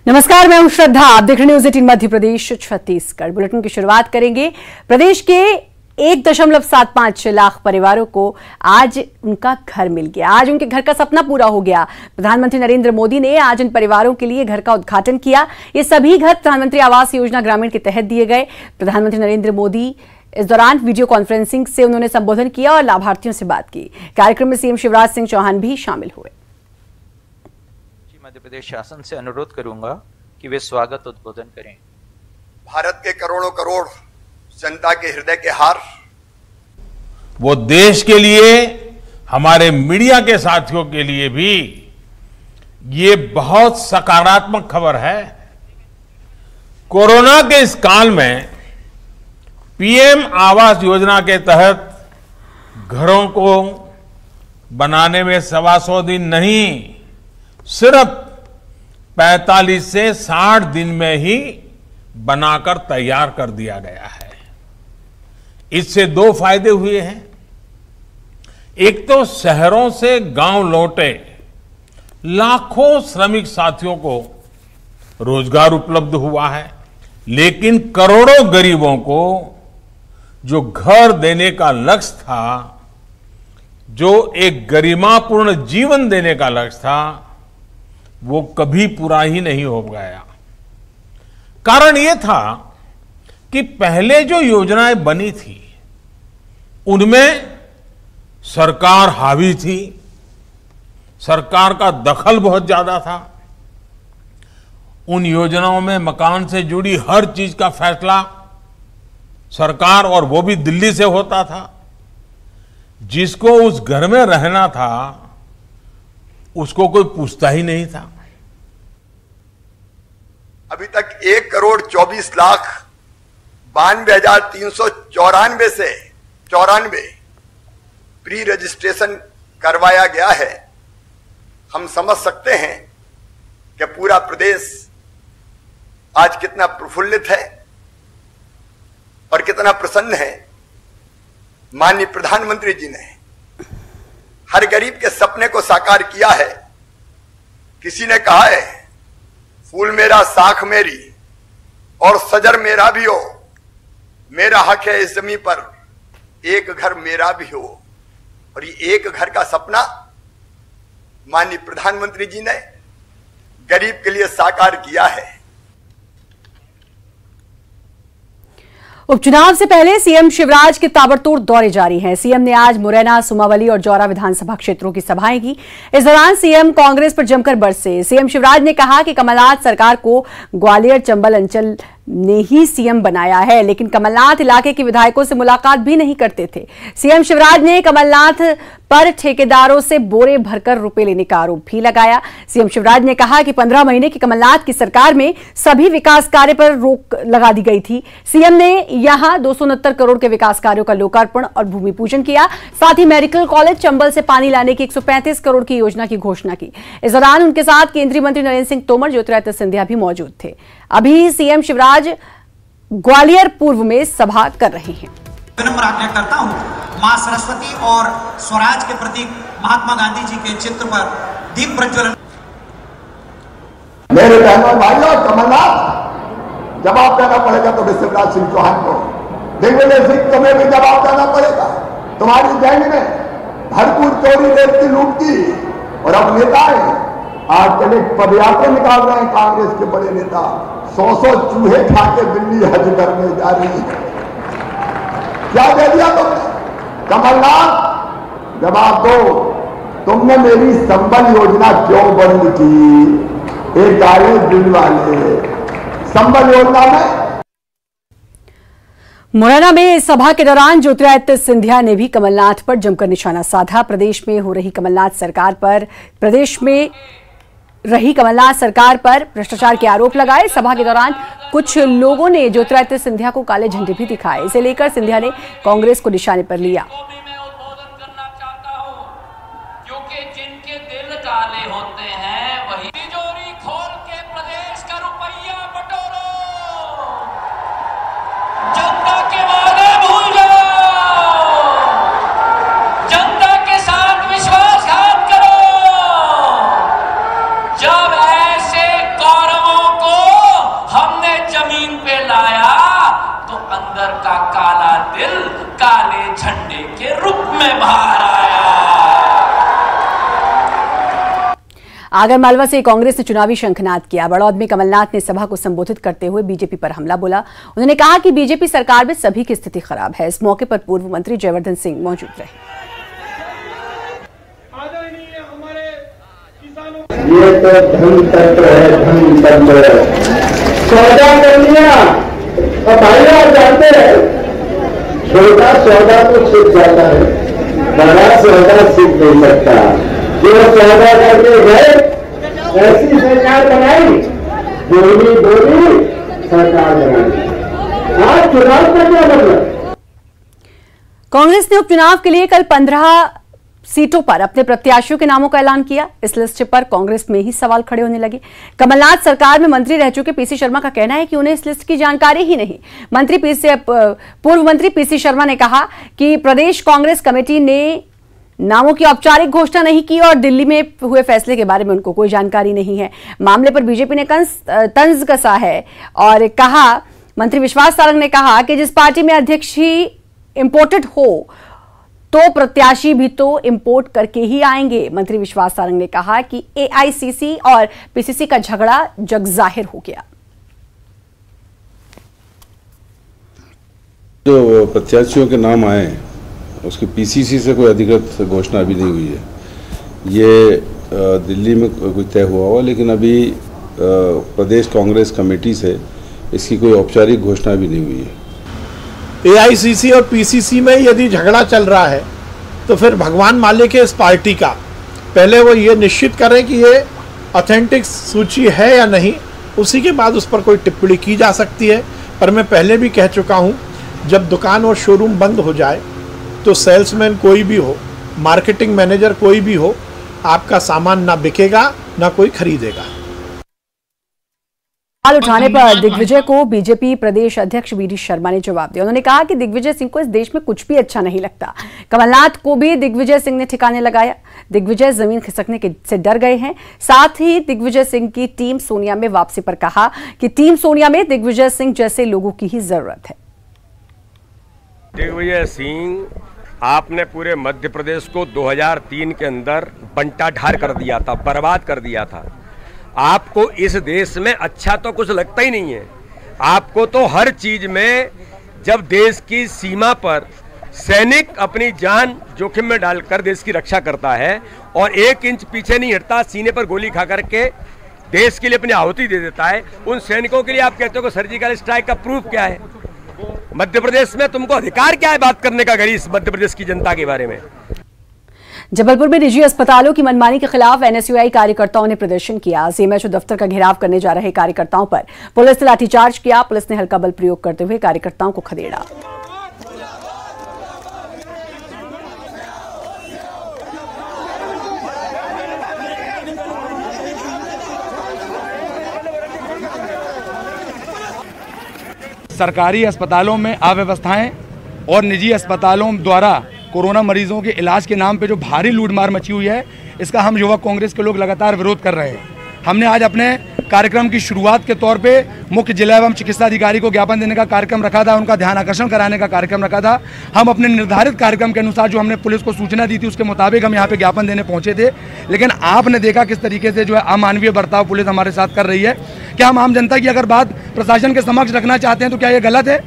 नमस्कार, मैं हूं श्रद्धा। आप देख रहे हैं न्यूज 18 मध्य प्रदेश छत्तीसगढ़। बुलेटिन की शुरुआत करेंगे। प्रदेश के 1.75 लाख परिवारों को आज उनका घर मिल गया। आज उनके घर का सपना पूरा हो गया। प्रधानमंत्री नरेंद्र मोदी ने आज इन परिवारों के लिए घर का उद्घाटन किया। ये सभी घर प्रधानमंत्री आवास योजना ग्रामीण के तहत दिए गए। प्रधानमंत्री नरेंद्र मोदी इस दौरान वीडियो कॉन्फ्रेंसिंग से उन्होंने संबोधन किया और लाभार्थियों से बात की। कार्यक्रम में सीएम शिवराज सिंह चौहान भी शामिल हुए। मध्य प्रदेश शासन से अनुरोध करूंगा कि वे स्वागत उद्बोधन करें। भारत के करोड़ों करोड़ जनता के हृदय के हार, वो देश के लिए, हमारे मीडिया के साथियों के लिए भी ये बहुत सकारात्मक खबर है। कोरोना के इस काल में पीएम आवास योजना के तहत घरों को बनाने में 125 दिन नहीं, सिर्फ 45 से 60 दिन में ही बनाकर तैयार कर दिया गया है। इससे दो फायदे हुए हैं। एक तो शहरों से गांव लौटे लाखों श्रमिक साथियों को रोजगार उपलब्ध हुआ है, लेकिन करोड़ों गरीबों को जो घर देने का लक्ष्य था, जो एक गरिमापूर्ण जीवन देने का लक्ष्य था, वो कभी पूरा ही नहीं हो गया। कारण ये था कि पहले जो योजनाएं बनी थी उनमें सरकार हावी थी, सरकार का दखल बहुत ज्यादा था। उन योजनाओं में मकान से जुड़ी हर चीज का फैसला सरकार, और वो भी दिल्ली से होता था। जिसको उस घर में रहना था उसको कोई पूछता ही नहीं था। अभी तक 1,92,92,394 से 94 प्री रजिस्ट्रेशन करवाया गया है। हम समझ सकते हैं कि पूरा प्रदेश आज कितना प्रफुल्लित है और कितना प्रसन्न है। माननीय प्रधानमंत्री जी ने हर गरीब के सपने को साकार किया है। किसी ने कहा है, फूल मेरा साख मेरी और सजर मेरा भी हो, मेरा हक है इस जमीन पर एक घर मेरा भी हो। और ये एक घर का सपना माननीय प्रधानमंत्री जी ने गरीब के लिए साकार किया है। उपचुनाव से पहले सीएम शिवराज के ताबड़तोड़ दौरे जारी हैं। सीएम ने आज मुरैना, सुमावली और जौरा विधानसभा क्षेत्रों की सभाएं की। इस दौरान सीएम कांग्रेस पर जमकर बरसे। सीएम शिवराज ने कहा कि कमलनाथ सरकार को ग्वालियर चंबल अंचल ने ही सीएम बनाया है, लेकिन कमलनाथ इलाके के विधायकों से मुलाकात भी नहीं करते थे। सीएम शिवराज ने कमलनाथ पर ठेकेदारों से बोरे भरकर रुपए लेने का आरोप भी लगाया। सीएम शिवराज ने कहा कि 15 महीने की कमलनाथ की सरकार में सभी विकास कार्य पर रोक लगा दी गई थी। सीएम ने यहां 269 करोड़ के विकास कार्यों का लोकार्पण और भूमि पूजन किया। साथ ही मेडिकल कॉलेज चंबल से पानी लाने की 135 करोड़ की योजना की घोषणा की। इस दौरान उनके साथ केंद्रीय मंत्री नरेंद्र सिंह तोमर, ज्योतिरादित्य सिंधिया भी मौजूद थे। अभी सीएम शिवराज ग्वालियर पूर्व में सभा कर रहे हैं। विनम्र आज्ञा करता हूं, मां सरस्वती और स्वराज के प्रतीक महात्मा गांधी जी के चित्र पर दीप प्रज्वलन। मेरे बहनों भाइयों, कमलनाथ जवाब देना पड़ेगा तो शिवराज सिंह चौहान को, दिग्विजय सिंह तुम्हें भी जवाब देना पड़ेगा। तुम्हारी गैंग ने भरपूर चोरी रेत की लूट की और अब नेता आज चले पदयात्रा निकाल रहे हैं। कांग्रेस के बड़े नेता 100 चूहे खा के दिल्ली हज करने जा रही है। क्या दे दिया तुमने? कमलनाथ जवाब दो, तुमने मेरी संबल योजना क्यों बंद की? एक गाले दिल वाले संबल योजना में। मुरैना में इस सभा के दौरान ज्योतिरादित्य सिंधिया ने भी कमलनाथ पर जमकर निशाना साधा। प्रदेश में हो रही कमलनाथ सरकार पर भ्रष्टाचार के आरोप लगाए। सभा के दौरान कुछ लोगों ने ज्योतिरादित्य सिंधिया को काले झंडे भी दिखाए। इसे लेकर सिंधिया ने कांग्रेस को निशाने पर लिया। जब ऐसे कौरवों रूप में बाहर आया। आगरमालवा से कांग्रेस ने चुनावी शंखनाद किया। बड़ौद में कमलनाथ ने सभा को संबोधित करते हुए बीजेपी पर हमला बोला। उन्होंने कहा कि बीजेपी सरकार में सभी की स्थिति खराब है। इस मौके पर पूर्व मंत्री जयवर्धन सिंह मौजूद रहे। ये तो धन तत्व है, धन तत्व सौदा कर लिया। अब भाई आप जानते हैं, छोटा सौदा तो छिप जाता है, बड़ा सौदा छिप नहीं सकता। जो सौदा करके गए, ऐसी सरकार बनाई, बोली बोली सरकार बनाई। आज चुनाव का क्या मतलब? कांग्रेस ने उपचुनाव के लिए कल 15 सीटों पर अपने प्रत्याशियों के नामों का ऐलान किया। इस लिस्ट पर कांग्रेस में ही सवाल खड़े होने लगे। कमलनाथ सरकार में मंत्री रह चुके पीसी शर्मा का कहना है कि उन्हें इस लिस्ट की जानकारी ही नहीं। पूर्व मंत्री पीसी शर्मा ने कहा कि प्रदेश कांग्रेस कमेटी ने नामों की औपचारिक घोषणा नहीं की और दिल्ली में हुए फैसले के बारे में उनको कोई जानकारी नहीं है। मामले पर बीजेपी ने तंज कसा है और कहा, मंत्री विश्वास सारंग ने कहा कि जिस पार्टी में अध्यक्ष ही इंपोर्टेड हो तो प्रत्याशी भी तो इंपोर्ट करके ही आएंगे। मंत्री विश्वास सारंग ने कहा कि एआईसीसी और पीसीसी का झगड़ा जग जाहिर हो गया। जो प्रत्याशियों के नाम आए उसकी पीसीसी से कोई अधिकृत घोषणा अभी नहीं हुई है। ये दिल्ली में कोई तय हुआ हुआ, लेकिन अभी प्रदेश कांग्रेस कमेटी से इसकी कोई औपचारिक घोषणा भी नहीं हुई है। एआईसीसी और पीसीसी में यदि झगड़ा चल रहा है तो फिर भगवान मालिक है इस पार्टी का, पहले वो ये निश्चित करें कि ये ऑथेंटिक सूची है या नहीं, उसी के बाद उस पर कोई टिप्पणी की जा सकती है। पर मैं पहले भी कह चुका हूँ, जब दुकान और शोरूम बंद हो जाए तो सेल्समैन कोई भी हो, मार्केटिंग मैनेजर कोई भी हो, आपका सामान ना बिकेगा ना कोई खरीदेगा। सवाल उठाने पर दिग्विजय को बीजेपी प्रदेश अध्यक्ष वीडी शर्मा ने जवाब दिया। उन्होंने कहा कि दिग्विजय सिंह को इस देश में कुछ भी अच्छा नहीं लगता। कमलनाथ को भी दिग्विजय सिंह ने ठिकाने लगाया। दिग्विजय जमीन खिसकने से डर गए हैं। साथ ही दिग्विजय सिंह की टीम सोनिया में वापसी पर कहा कि टीम सोनिया में दिग्विजय सिंह जैसे लोगों की ही जरूरत है। दिग्विजय सिंह, आपने पूरे मध्य प्रदेश को 2003 के अंदर बंटाढार कर दिया था, बर्बाद कर दिया था। आपको इस देश में अच्छा तो कुछ लगता ही नहीं है। आपको तो हर चीज में, जब देश की सीमा पर सैनिक अपनी जान जोखिम में डालकर देश की रक्षा करता है और 1 इंच पीछे नहीं हटता, सीने पर गोली खा करके देश के लिए अपनी आहुति दे देता है, उन सैनिकों के लिए आप कहते हो कि सर्जिकल स्ट्राइक का प्रूफ क्या है? मध्य प्रदेश में तुमको अधिकार क्या है बात करने का गरीब मध्य प्रदेश की जनता के बारे में? जबलपुर में निजी अस्पतालों की मनमानी के खिलाफ एनएसयूआई कार्यकर्ताओं ने प्रदर्शन किया। सीएमएचओ दफ्तर का घेराव करने जा रहे कार्यकर्ताओं पर पुलिस ने लाठीचार्ज किया। पुलिस ने हल्का बल प्रयोग करते हुए कार्यकर्ताओं को खदेड़ा। सरकारी अस्पतालों में अव्यवस्थाएं और निजी अस्पतालों द्वारा कोरोना मरीजों के इलाज के नाम पे जो भारी लूटमार मची हुई है, इसका हम युवा कांग्रेस के लोग लगातार विरोध कर रहे हैं। हमने आज अपने कार्यक्रम की शुरुआत के तौर पे मुख्य जिला एवं चिकित्सा अधिकारी को ज्ञापन देने का कार्यक्रम रखा था, उनका ध्यान आकर्षण कराने का कार्यक्रम रखा था। हम अपने निर्धारित कार्यक्रम के अनुसार जो हमने पुलिस को सूचना दी थी उसके मुताबिक हम यहाँ पे ज्ञापन देने पहुंचे थे, लेकिन आपने देखा किस तरीके से जो है अमानवीय बर्ताव पुलिस हमारे साथ कर रही है। क्या हम आम जनता की अगर बात प्रशासन के समक्ष रखना चाहते हैं तो क्या ये गलत है?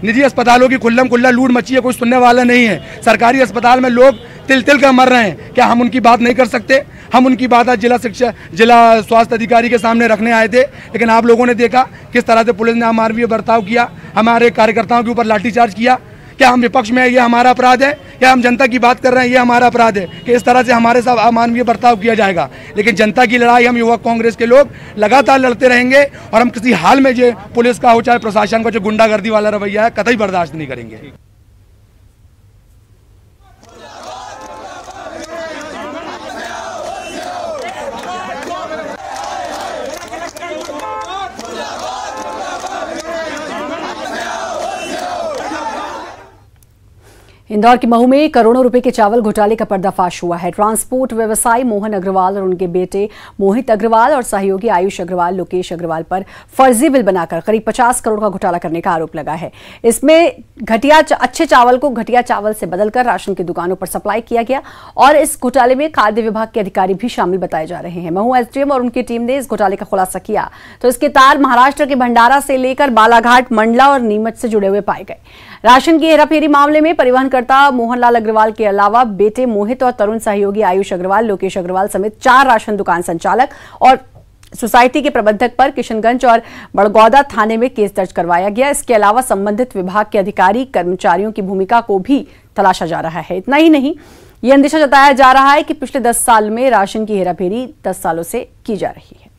निजी अस्पतालों की खुल्लम खुल्ला लूट मची है, कोई सुनने वाला नहीं है। सरकारी अस्पताल में लोग तिल तिल कर मर रहे हैं, क्या हम उनकी बात नहीं कर सकते? हम उनकी बात आज जिला स्वास्थ्य अधिकारी के सामने रखने आए थे, लेकिन आप लोगों ने देखा किस तरह से पुलिस ने अमानवीय बर्ताव किया, हमारे कार्यकर्ताओं के ऊपर लाठीचार्ज किया। क्या हम विपक्ष में है, ये हमारा अपराध है? क्या हम जनता की बात कर रहे हैं, ये हमारा अपराध है कि इस तरह से हमारे साथ अमानवीय बर्ताव किया जाएगा? लेकिन जनता की लड़ाई हम युवा कांग्रेस के लोग लगातार लड़ते रहेंगे और हम किसी हाल में जो पुलिस का हो चाहे प्रशासन का जो गुंडागर्दी वाला रवैया है कतई बर्दाश्त नहीं करेंगे। इंदौर के महू में करोड़ों रुपए के चावल घोटाले का पर्दाफाश हुआ है। ट्रांसपोर्ट व्यवसायी मोहन अग्रवाल और उनके बेटे मोहित अग्रवाल और सहयोगी आयुष अग्रवाल लोकेश अग्रवाल पर फर्जी बिल बनाकर करीब 50 करोड़ का घोटाला करने का आरोप लगा है। इसमें अच्छे चावल को घटिया चावल से बदलकर राशन की दुकानों पर सप्लाई किया गया और इस घोटाले में खाद्य विभाग के अधिकारी भी शामिल बताए जा रहे हैं। महू एसडीएम और उनकी टीम ने इस घोटाले का खुलासा किया तो इसके तार महाराष्ट्र के भंडारा से लेकर बालाघाट, मंडला और नीमच से जुड़े हुए पाए गए। राशन की हेराफेरी मामले में परिवहनकर्ता मोहनलाल अग्रवाल के अलावा बेटे मोहित और तरुण सहयोगी आयुष अग्रवाल, लोकेश अग्रवाल समेत 4 राशन दुकान संचालक और सोसाइटी के प्रबंधक पर किशनगंज और बड़गौदा थाने में केस दर्ज करवाया गया। इसके अलावा संबंधित विभाग के अधिकारी कर्मचारियों की भूमिका को भी तलाशा जा रहा है। इतना ही नहीं, ये अंदेशा जताया जा रहा है कि पिछले 10 साल में राशन की हेराफेरी 10 सालों से की जा रही है।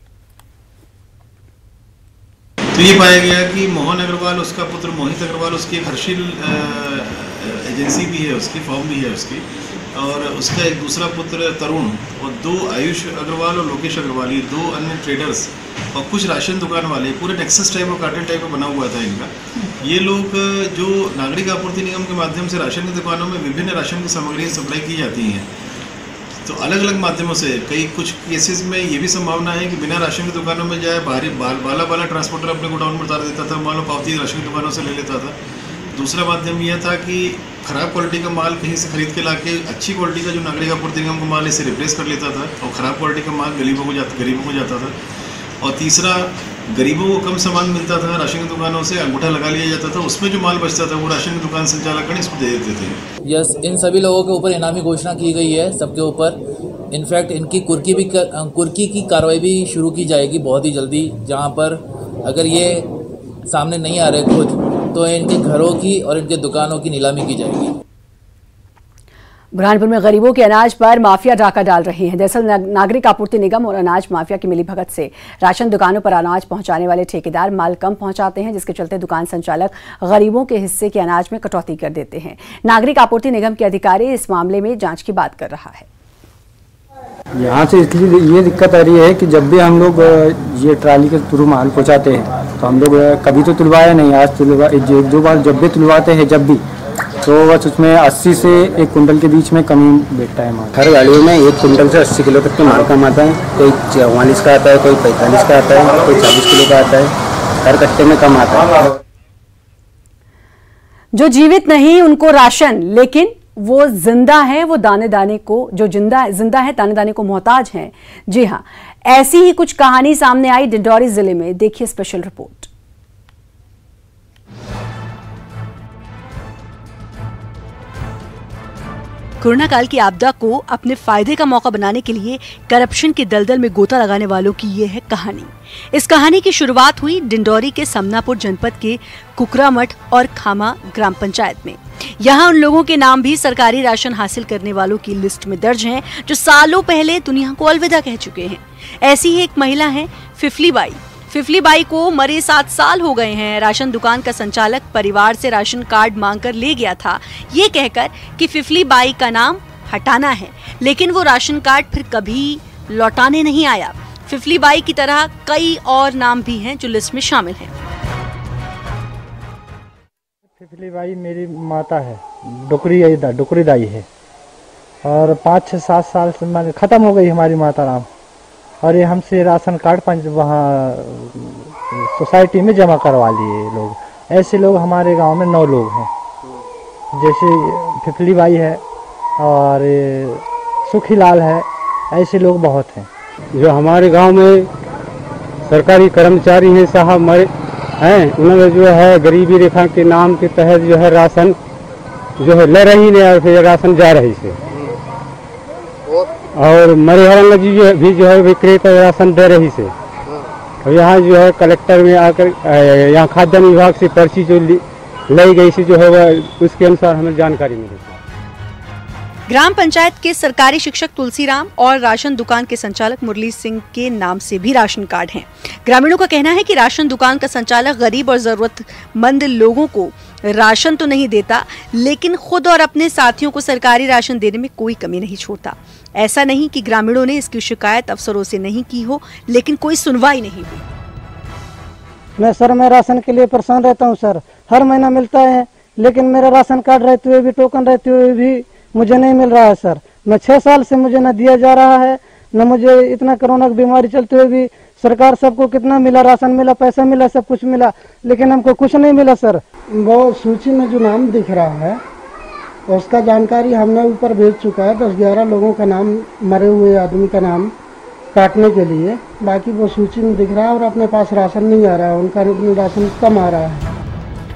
तो ये पाया गया कि मोहन अग्रवाल, उसका पुत्र मोहित अग्रवाल, उसकी एक हर्षिल एजेंसी भी है, उसकी फॉर्म भी है उसकी, और उसका एक दूसरा पुत्र तरुण और 2 आयुष अग्रवाल और लोकेश अग्रवाल, ये 2 अन्य ट्रेडर्स और कुछ राशन दुकान वाले, पूरे नेक्सस टाइप और कार्टेल टाइप का बना हुआ था इनका। ये लोग जो नागरिक आपूर्ति निगम के माध्यम से राशन की दुकानों में विभिन्न राशन की सामग्रियाँ सप्लाई की जाती हैं, तो अलग अलग माध्यमों से कुछ केसेस में ये भी संभावना है कि बिना राशन की दुकानों में जाए बाहरी बाला ट्रांसपोर्टर अपने गोडाउन में उतार देता था, मान लो पावती राशन की दुकानों से ले लेता था। दूसरा माध्यम यह था कि खराब क्वालिटी का माल कहीं से खरीद के लाके अच्छी क्वालिटी का जो नागरिक आपूर्ति निगम का माल इसे रिप्लेस कर लेता था और ख़राब क्वालिटी का माल गरीबों को जाता था। और तीसरा, गरीबों को कम सामान मिलता था, राशन की दुकानों से अंगूठा लगा लिया जाता था, उसमें जो माल बचता था वो राशन की दुकान संचालक इसको दे देते थे। यस, इन सभी लोगों के ऊपर इनामी घोषणा की गई है, सबके ऊपर। इनफैक्ट इनकी कुर्की की कार्रवाई भी शुरू की जाएगी बहुत ही जल्दी, जहां पर अगर ये सामने नहीं आ रहे खुद तो इनके घरों की और इनके दुकानों की नीलामी की जाएगी। बुरहानपुर में गरीबों के अनाज पर माफिया डाका डाल रहे हैं। दरअसल नागरिक आपूर्ति निगम और अनाज माफिया की मिलीभगत से राशन दुकानों पर अनाज पहुंचाने वाले ठेकेदार माल कम पहुंचाते हैं, जिसके चलते दुकान संचालक गरीबों के हिस्से के अनाज में कटौती कर देते हैं। नागरिक आपूर्ति निगम के अधिकारी इस मामले में जांच की बात कर रहा है। यहाँ से इसलिए ये दिक्कत आ रही है कि जब भी हम लोग ये ट्राली के थ्रू माल पहुँचाते हैं तो हम लोग कभी तो तुलवाया नहीं, आज 1-2 बार जब भी तुलवाते हैं तो बस उसमें 80 से 1 कुंटल के बीच में कमी बैठता है माल। हर गाड़ियों में 1 कुंटल से 80 किलो तक के माल कम आता है। कोई 44 का आता है, कोई 45 का आता है, कोई 40 किलो का आता है। हर कट्टे में कम आता है। जो जीवित नहीं उनको राशन, लेकिन वो जिंदा है, वो दाने दाने को, जो जिंदा है दाने दाने को मोहताज हैं। जी हाँ, ऐसी ही कुछ कहानी सामने आई डिंडौरी जिले में। देखिए स्पेशल रिपोर्ट। कोरोना काल की आपदा को अपने फायदे का मौका बनाने के लिए करप्शन के दलदल में गोता लगाने वालों की ये है कहानी। इस कहानी की शुरुआत हुई डिंडौरी के समनापुर जनपद के कुकरामठ और खामा ग्राम पंचायत में। यहाँ उन लोगों के नाम भी सरकारी राशन हासिल करने वालों की लिस्ट में दर्ज हैं, जो सालों पहले दुनिया को अलविदा कह चुके हैं। ऐसी ही एक महिला है फिफली बाई। फिफली बाई को मरे 7 साल हो गए हैं। राशन दुकान का संचालक परिवार से राशन कार्ड मांगकर ले गया था, ये कहकर कि फिफली बाई का नाम हटाना है, लेकिन वो राशन कार्ड फिर कभी लौटाने नहीं आया। फिफली बाई की तरह कई और नाम भी हैं जो लिस्ट में शामिल हैं। फिफली बाई मेरी माता है, डुकरी दाई है, और 5-6-7 साल से खत्म हो गई हमारी माता राम, और ये हमसे राशन कार्ड वहाँ सोसाइटी में जमा करवा लिए लोग। ऐसे लोग हमारे गांव में 9 लोग हैं, जैसे फिफली बाई है और सुखीलाल है, ऐसे लोग बहुत हैं। जो हमारे गांव में सरकारी कर्मचारी हैं साहब मरे हैं, उन्होंने जो है गरीबी रेखा के नाम के तहत जो है राशन जो है ले रही नहीं, और फिर राशन जा रही से, और मरिहरन जी भी जो है विक्रेता राशन दे रही से। और यहाँ जो है कलेक्टर में आकर यहाँ खाद्य विभाग से पर्ची जो लाई गई से जो है वह उसके अनुसार हमें जानकारी मिली। ग्राम पंचायत के सरकारी शिक्षक तुलसीराम और राशन दुकान के संचालक मुरली सिंह के नाम से भी राशन कार्ड हैं। ग्रामीणों का कहना है कि राशन दुकान का संचालक गरीब और जरूरतमंद लोगों को राशन तो नहीं देता, लेकिन खुद और अपने साथियों को सरकारी राशन देने में कोई कमी नहीं छोड़ता। ऐसा नहीं कि ग्रामीणों ने इसकी शिकायत अफसरों से नहीं की हो, लेकिन कोई सुनवाई नहीं हुई। मैं राशन के लिए परेशान रहता हूँ सर। हर महीना मिलता है लेकिन मेरा राशन कार्ड रहते हुए भी, टोकन रहते हुए भी मुझे नहीं मिल रहा है सर। मैं 6 साल से मुझे न दिया जा रहा है, न मुझे इतना कोरोना की बीमारी चलते हुए भी सरकार सबको कितना मिला, राशन मिला, पैसा मिला, सब कुछ मिला, लेकिन हमको कुछ नहीं मिला सर। वो सूची में जो नाम दिख रहा है उसका जानकारी हमने ऊपर भेज चुका है, 10-11 लोगों का नाम, मरे हुए आदमी का नाम काटने के लिए। बाकी वो सूची में दिख रहा है और अपने पास राशन नहीं आ रहा है, उनका राशन कम आ रहा है।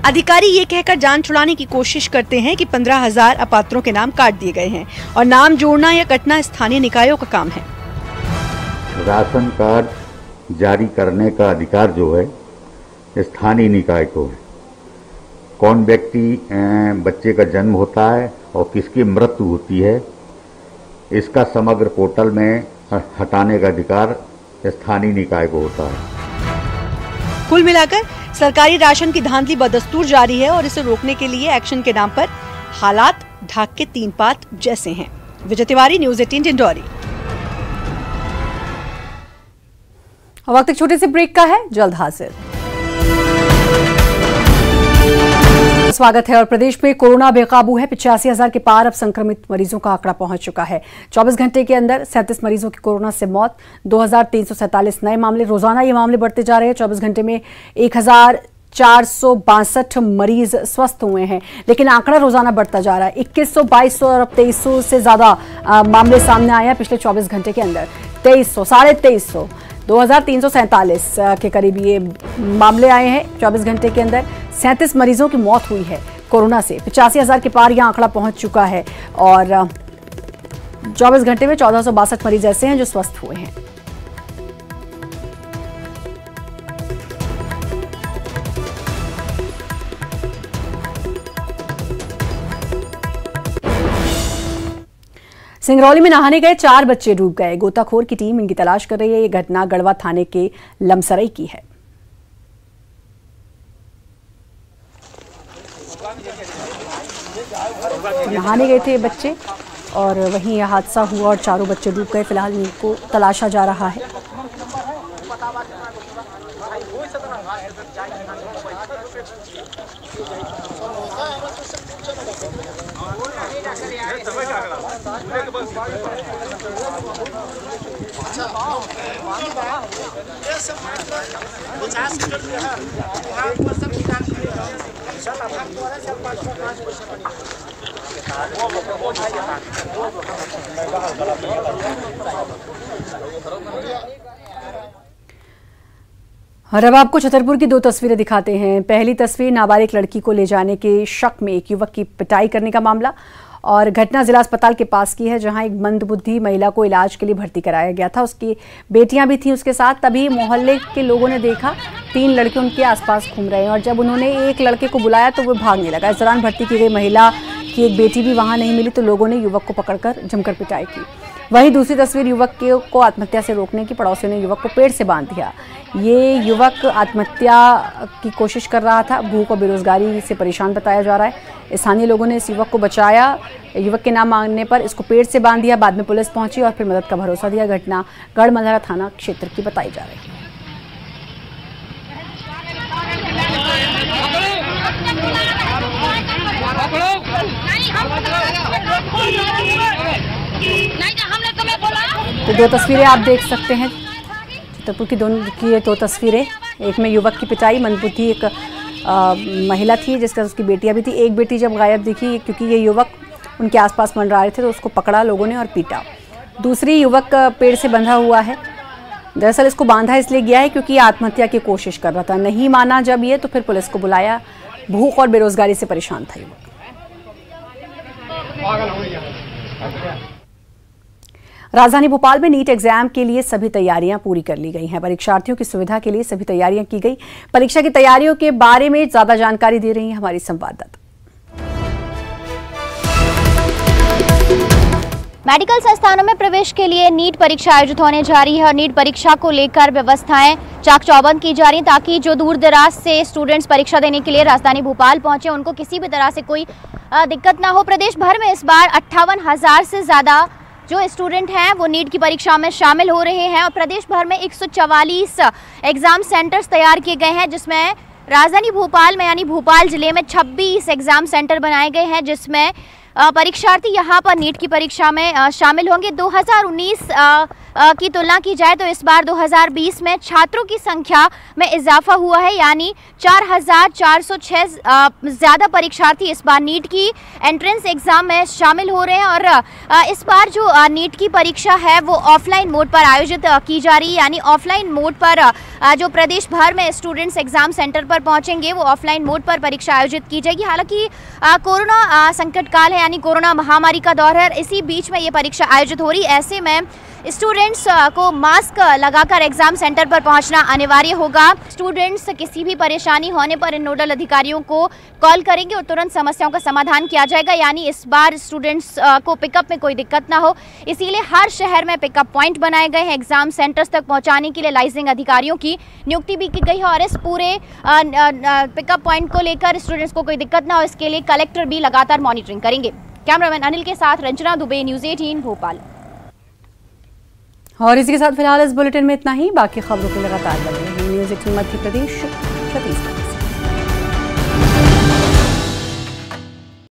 अधिकारी ये कहकर जान छुड़ाने की कोशिश करते हैं कि 15,000 अपात्रों के नाम काट दिए गए हैं और नाम जोड़ना या कटना स्थानीय निकायों का काम है। राशन कार्ड जारी करने का अधिकार जो है स्थानीय निकाय को है। कौन व्यक्ति बच्चे का जन्म होता है और किसकी मृत्यु होती है, इसका समग्र पोर्टल में हटाने का अधिकार स्थानीय निकाय को होता है। कुल मिलाकर सरकारी राशन की धांधली बदस्तूर जारी है और इसे रोकने के लिए एक्शन के नाम पर हालात ढाक के 3 पात जैसे हैं। विजय तिवारी, न्यूज़ 18 डिंडौरी। वक्त एक छोटे से ब्रेक का है, जल्द हाजिर। स्वागत है। और प्रदेश में कोरोना बेकाबू है। 85,000 के पार अब संक्रमित मरीजों का आंकड़ा पहुंच चुका है। 24 घंटे के अंदर 37 मरीजों की कोरोना से मौत, 2,347 नए मामले। रोजाना ये मामले बढ़ते जा रहे हैं। 24 घंटे में 1,462 मरीज स्वस्थ हुए हैं, लेकिन आंकड़ा रोजाना बढ़ता जा रहा है। 2100, 2200 और अब 2300 से ज्यादा मामले सामने आए हैं पिछले 24 घंटे के अंदर। 2300, 2350, 2,347 के करीब ये मामले आए हैं 24 घंटे के अंदर। 37 मरीजों की मौत हुई है कोरोना से। 85,000 के पार यह आंकड़ा पहुंच चुका है और 24 घंटे में 1,462 मरीज ऐसे हैं जो स्वस्थ हुए हैं। सिंगरौली में नहाने गए 4 बच्चे डूब गए। गोताखोर की टीम इनकी तलाश कर रही है। ये घटना गढ़वा थाने के लमसरई की है। नहाने गए थे बच्चे और वहीं यह हादसा हुआ और 4 बच्चे डूब गए। फिलहाल इनको तलाशा जा रहा है। और अब आपको छतरपुर की 2 तस्वीरें दिखाते हैं। पहली तस्वीर नाबालिग लड़की को ले जाने के शक में एक युवक की पिटाई करने का मामला और घटना जिला अस्पताल के पास की है, जहां एक मंदबुद्धि महिला को इलाज के लिए भर्ती कराया गया था। उसकी बेटियां भी थीं उसके साथ। तभी मोहल्ले के लोगों ने देखा 3 लड़के उनके आसपास घूम रहे हैं और जब उन्होंने एक लड़के को बुलाया तो वो भागने लगा। इस दौरान भर्ती की गई महिला की एक बेटी भी वहां नहीं मिली तो लोगों ने युवक को पकड़कर जमकर पिटाई की। वहीं दूसरी तस्वीर युवक को आत्महत्या से रोकने की। पड़ोसियों ने युवक को पेड़ से बांध दिया। ये युवक आत्महत्या की कोशिश कर रहा था। भूख और बेरोजगारी से परेशान बताया जा रहा है। स्थानीय लोगों ने इस युवक को बचाया। युवक के नाम मांगने पर इसको पेड़ से बांध दिया। बाद में पुलिस पहुंची और फिर मदद का भरोसा दिया। घटना गढ़मंधरा थाना क्षेत्र की बताई जा रही है। तो 2 तस्वीरें आप देख सकते हैं छतरपुर की। ये 2 तस्वीरें, एक में युवक की पिटाई, मंदबुद्धि एक महिला थी जिसका उसकी बेटियां भी थी। एक बेटी जब गायब दिखी क्योंकि ये युवक उनके आसपास मंडरा रहे थे तो उसको पकड़ा लोगों ने और पीटा। दूसरी युवक पेड़ से बंधा हुआ है। दरअसल इसको बांधा इसलिए गया है क्योंकि आत्महत्या की कोशिश कर रहा था। नहीं माना जब ये तो फिर पुलिस को बुलाया। भूख और बेरोजगारी से परेशान था युवक। राजधानी भोपाल में नीट एग्जाम के लिए सभी तैयारियां पूरी कर ली गई हैं। परीक्षार्थियों की सुविधा के लिए सभी तैयारियां की गई। परीक्षा की तैयारियों के बारे में ज्यादा जानकारी दे रही हैं हमारी संवाददाता। मेडिकल संस्थानों में प्रवेश के लिए नीट परीक्षा आयोजित होने जा रही है और नीट परीक्षा को लेकर व्यवस्थाएं चाक चौबंद की जा रही हैं ताकि जो दूर दराज से स्टूडेंट्स परीक्षा देने के लिए राजधानी भोपाल पहुंचे उनको किसी भी तरह से कोई दिक्कत ना हो। प्रदेश भर में इस बार 58,000 से ज़्यादा जो स्टूडेंट हैं वो नीट की परीक्षा में शामिल हो रहे हैं और प्रदेश भर में 144 एग्ज़ाम सेंटर्स तैयार किए गए हैं जिसमें राजधानी भोपाल में यानी भोपाल जिले में 26 एग्जाम सेंटर बनाए गए हैं, जिसमें परीक्षार्थी यहां पर नीट की परीक्षा में शामिल होंगे। 2019 की तुलना की जाए तो इस बार 2020 में छात्रों की संख्या में इजाफा हुआ है, यानी 4,406 ज़्यादा परीक्षार्थी इस बार नीट की एंट्रेंस एग्ज़ाम में शामिल हो रहे हैं। और इस बार जो नीट की परीक्षा है वो ऑफलाइन मोड पर आयोजित की जा रही है, यानी ऑफलाइन मोड पर जो प्रदेश भर में स्टूडेंट्स एग्ज़ाम सेंटर पर पहुंचेंगे वो ऑफलाइन मोड पर परीक्षा आयोजित की जाएगी। हालांकि कोरोना संकट काल है, यानी कोरोना महामारी का दौर है, इसी बीच में ये परीक्षा आयोजित हो रही है। ऐसे में स्टूडेंट्स को मास्क लगाकर एग्जाम सेंटर पर पहुंचना अनिवार्य होगा। स्टूडेंट्स किसी भी परेशानी होने पर इन नोडल अधिकारियों को कॉल करेंगे और तुरंत समस्याओं का समाधान किया जाएगा, यानी इस बार स्टूडेंट्स को पिकअप में कोई दिक्कत ना हो, इसीलिए हर शहर में पिकअप पॉइंट बनाए गए हैं। एग्जाम सेंटर्स तक पहुंचाने के लिए लाइसेंसिंग अधिकारियों की नियुक्ति भी की गई है और इस पूरे पिकअप पॉइंट को लेकर स्टूडेंट्स को कोई दिक्कत ना हो, इसके लिए कलेक्टर भी लगातार मॉनिटरिंग करेंगे। कैमरामैन अनिल के साथ रंजना दुबे, न्यूज़ 18 भोपाल। और इसी के साथ फिलहाल इस बुलेटिन में इतना ही। बाकी खबरों के लगातार बने रहिए न्यूज़ 18 मध्य प्रदेश छत्तीसगढ़।